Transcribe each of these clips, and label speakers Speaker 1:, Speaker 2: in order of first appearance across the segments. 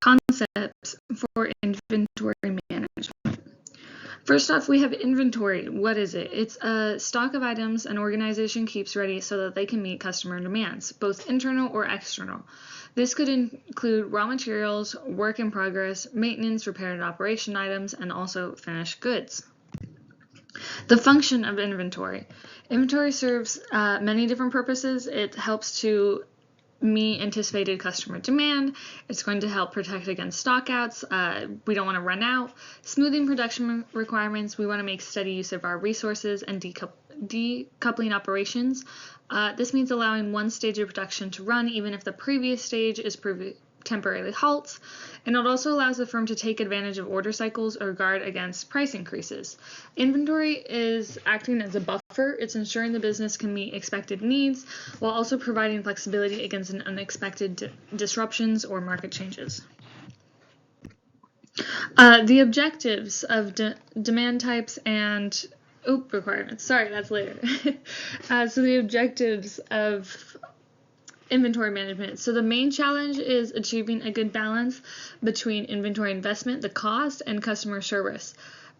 Speaker 1: Concepts for inventory management. First off, we have inventory. What is it? It's a stock of items an organization keeps ready so that they can meet customer demands, both internal or external. This could include raw materials, work in progress, maintenance, repair and operation items, and also finished goods. The function of inventory. Inventory serves many different purposes. It helps to meet anticipated customer demand. It's going to help protect against stockouts. We don't want to run out. Smoothing production requirements. We want to make steady use of our resources and decoupling operations. This means allowing one stage of production to run even if the previous stage is temporarily halts, and it also allows the firm to take advantage of order cycles or guard against price increases. Inventory is acting as a buffer. It's ensuring the business can meet expected needs while also providing flexibility against unexpected disruptions or market changes. The objectives of demand types and requirements. Sorry, that's later. So the objectives of inventory management. So the main challenge is achieving a good balance between inventory investment, the cost, and customer service.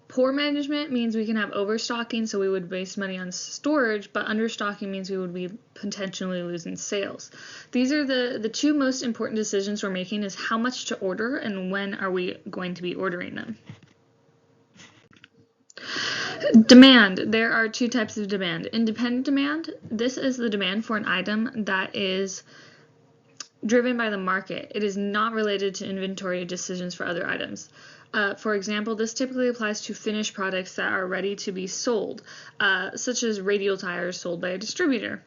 Speaker 1: Poor management means we can have overstocking, so we would waste money on storage, but understocking means we would be potentially losing sales. These are the two most important decisions we're making, is how much to order and when are we going to be ordering them. Demand. There are two types of demand. Independent demand. This is the demand for an item that is driven by the market. It is not related to inventory decisions for other items. For example, this typically applies to finished products that are ready to be sold, such as radial tires sold by a distributor.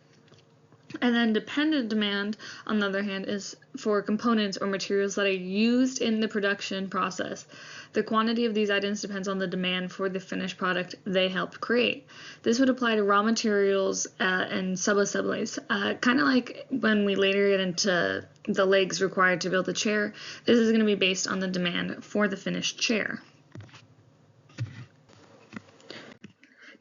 Speaker 1: And then dependent demand, on the other hand, is for components or materials that are used in the production process. The quantity of these items depends on the demand for the finished product they helped create. This would apply to raw materials and sub-assemblies. Kind of like when we later get into the legs required to build the chair, this is going to be based on the demand for the finished chair.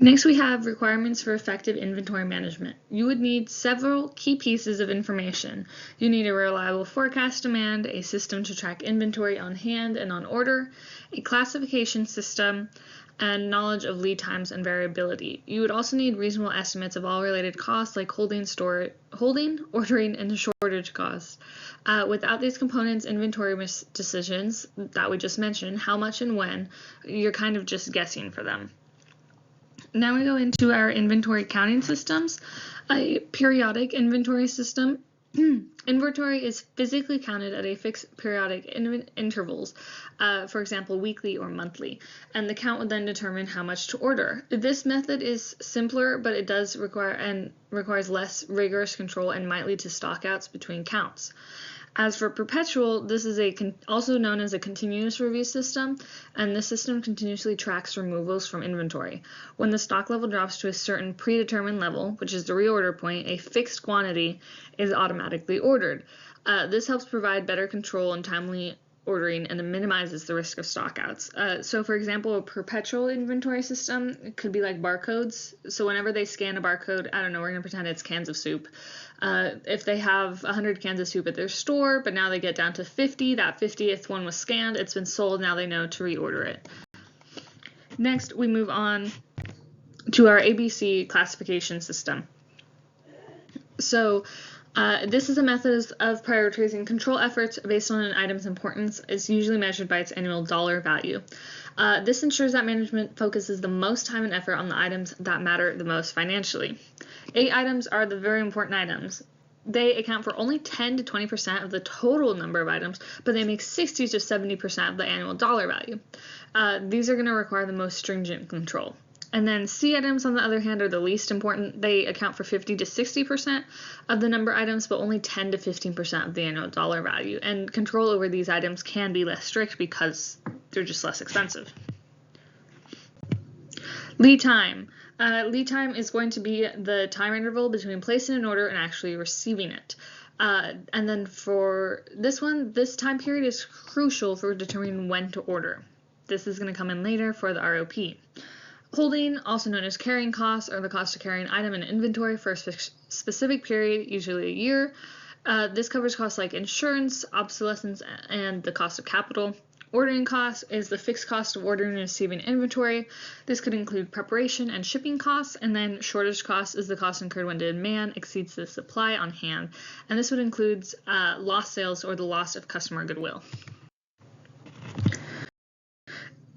Speaker 1: Next, we have requirements for effective inventory management. You would need several key pieces of information. You need a reliable forecast demand, a system to track inventory on hand and on order, a classification system, and knowledge of lead times and variability. You would also need reasonable estimates of all related costs like holding, ordering, and shortage costs. Without these components, inventory decisions that we just mentioned, how much and when, you're kind of just guessing for them. Now we go into our inventory counting systems. A periodic inventory system. Inventory is physically counted at a fixed periodic intervals, for example, weekly or monthly, and the count would then determine how much to order. This method is simpler, but it does requires less rigorous control and might lead to stockouts between counts. As for perpetual, this is also known as a continuous review system, and this system continuously tracks removals from inventory. When the stock level drops to a certain predetermined level, which is the reorder point, a fixed quantity is automatically ordered. This helps provide better control and timely ordering, and it minimizes the risk of stockouts. So for example, a perpetual inventory system could be like barcodes. So whenever they scan a barcode, I don't know, we're going to pretend it's cans of soup. If they have 100 cans of soup at their store, but now they get down to 50, that 50th one was scanned, it's been sold, now they know to reorder it. Next, we move on to our ABC classification system. So this is a method of prioritizing control efforts based on an item's importance. It's usually measured by its annual dollar value. This ensures that management focuses the most time and effort on the items that matter the most financially. 8 items are the very important items. They account for only 10 to 20% of the total number of items, but they make 60 to 70% of the annual dollar value. These are going to require the most stringent control. And then C items, on the other hand, are the least important. They account for 50 to 60% of the number of items, but only 10 to 15% of the annual dollar value. And control over these items can be less strict because they're just less expensive. Lead time. Lead time is going to be the time interval between placing an order and actually receiving it. And then for this one, this time period is crucial for determining when to order. This is going to come in later for the ROP. Holding, also known as carrying costs, or the cost of carrying an item in inventory for a specific period, usually a year. This covers costs like insurance, obsolescence, and the cost of capital. Ordering cost is the fixed cost of ordering and receiving inventory. This could include preparation and shipping costs, and then shortage cost is the cost incurred when demand exceeds the supply on hand, and this would include lost sales or the loss of customer goodwill.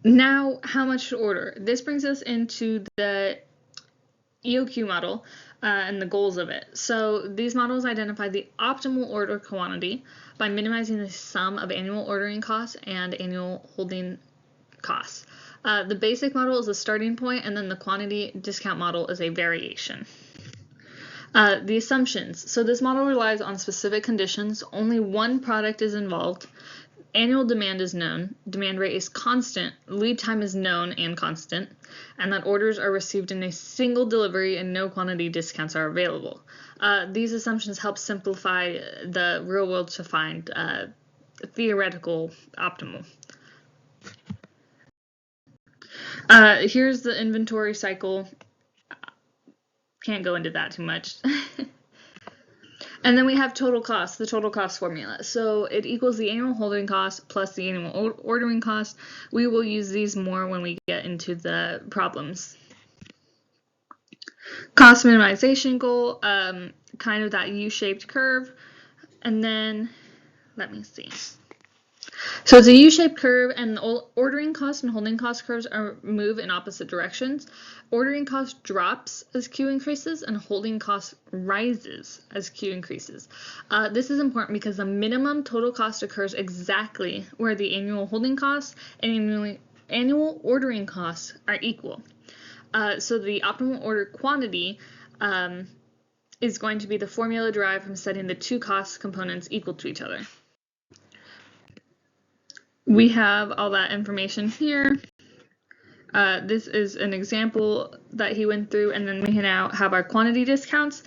Speaker 1: Now, how much to order? This brings us into the EOQ model and the goals of it. So these models identify the optimal order quantity by minimizing the sum of annual ordering costs and annual holding costs. The basic model is a starting point, and then the quantity discount model is a variation. The assumptions. So this model relies on specific conditions. Only one product is involved. Annual demand is known, demand rate is constant, lead time is known and constant, and that orders are received in a single delivery and no quantity discounts are available. These assumptions help simplify the real world to find theoretical optimal. Here's the inventory cycle. Can't go into that too much. And then we have total cost, the total cost formula. So it equals the annual holding cost plus the annual ordering cost. We will use these more when we get into the problems. Cost minimization goal, kind of that U-shaped curve. And then, let me see. So it's a U-shaped curve, and the ordering cost and holding cost curves move in opposite directions. Ordering cost drops as Q increases, and holding cost rises as Q increases. This is important because the minimum total cost occurs exactly where the annual holding costs and annual ordering costs are equal. So the optimal order quantity is going to be the formula derived from setting the two cost components equal to each other. We have all that information here. This is an example that he went through, and then we now have our quantity discounts.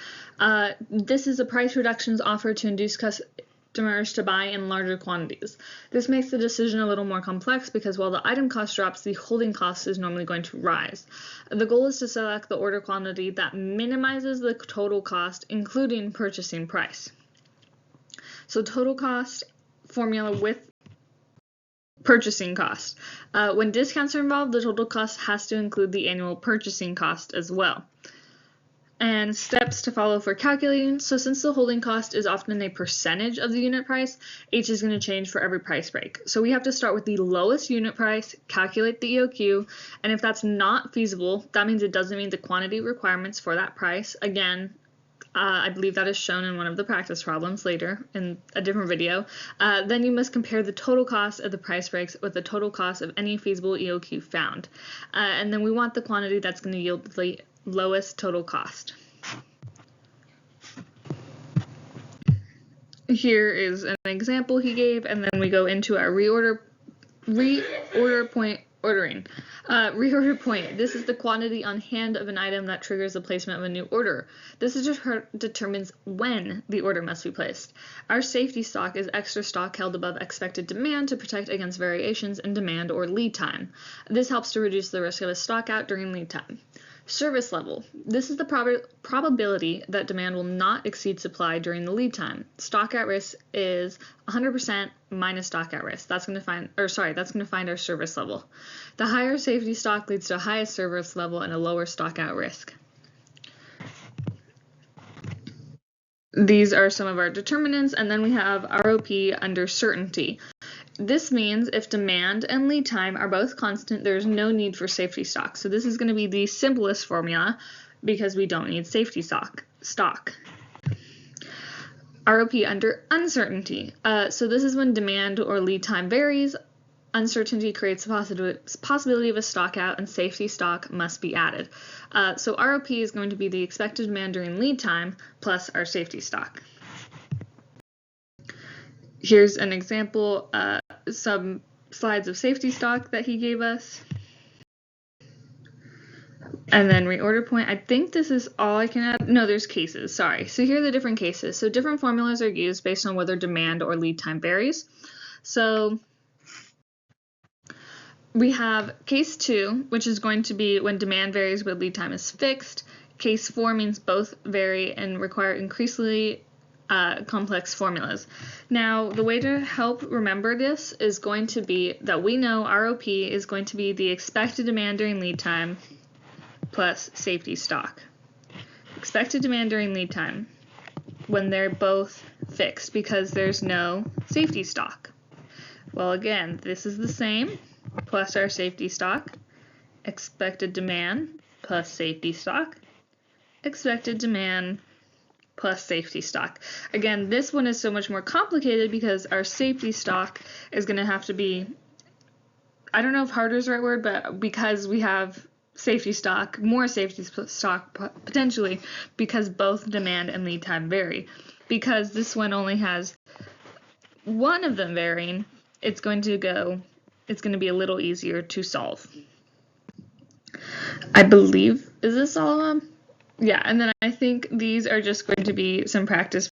Speaker 1: This is a price reductions offered to induce customers to buy in larger quantities. This makes the decision a little more complex because while the item cost drops, the holding cost is normally going to rise. The goal is to select the order quantity that minimizes the total cost, including purchasing price. So total cost formula with purchasing cost. When discounts are involved, the total cost has to include the annual purchasing cost as well. And steps to follow for calculating. So since the holding cost is often a percentage of the unit price, H is going to change for every price break. So we have to start with the lowest unit price, calculate the EOQ, and if that's not feasible, that means it doesn't meet the quantity requirements for that price. Again, I believe that is shown in one of the practice problems later in a different video. Then you must compare the total cost of the price breaks with the total cost of any feasible EOQ found. And then we want the quantity that's going to yield the lowest total cost. Here is an example he gave, and then we go into our reorder point ordering. Reorder point. This is the quantity on hand of an item that triggers the placement of a new order. This is determines when the order must be placed. Our safety stock is extra stock held above expected demand to protect against variations in demand or lead time. This helps to reduce the risk of a stock out during lead time. Service level. This is the probability that demand will not exceed supply during the lead time. Stock at risk is 100% minus stock at risk. That's going to find our service level. The higher safety stock leads to a highest service level and a lower stock at risk. These are some of our determinants, and then we have ROP under certainty. This means if demand and lead time are both constant, there's no need for safety stock. So this is going to be the simplest formula because we don't need safety stock. ROP under uncertainty. So this is when demand or lead time varies. Uncertainty creates the possibility of a stock out, and safety stock must be added. So ROP is going to be the expected demand during lead time plus our safety stock. Here's an example, some slides of safety stock that he gave us. And then reorder point. I think this is all I can add. No, there's cases, sorry. So here are the different cases. So different formulas are used based on whether demand or lead time varies. So we have case 2, which is going to be when demand varies but lead time is fixed. Case 4 means both vary and require increasingly complex formulas. Now, the way to help remember this is going to be that we know ROP is going to be the expected demand during lead time plus safety stock. Expected demand during lead time when they're both fixed because there's no safety stock. Well, again, this is the same plus our safety stock, expected demand plus safety stock, expected demand plus safety stock. Again, this one is so much more complicated because our safety stock is going to have to be, I don't know if harder is the right word, but because we have safety stock, more safety stock potentially, because both demand and lead time vary. Because this one only has one of them varying, it's going to be a little easier to solve. I believe, is this all of them? Yeah, and then I think these are just going to be some practice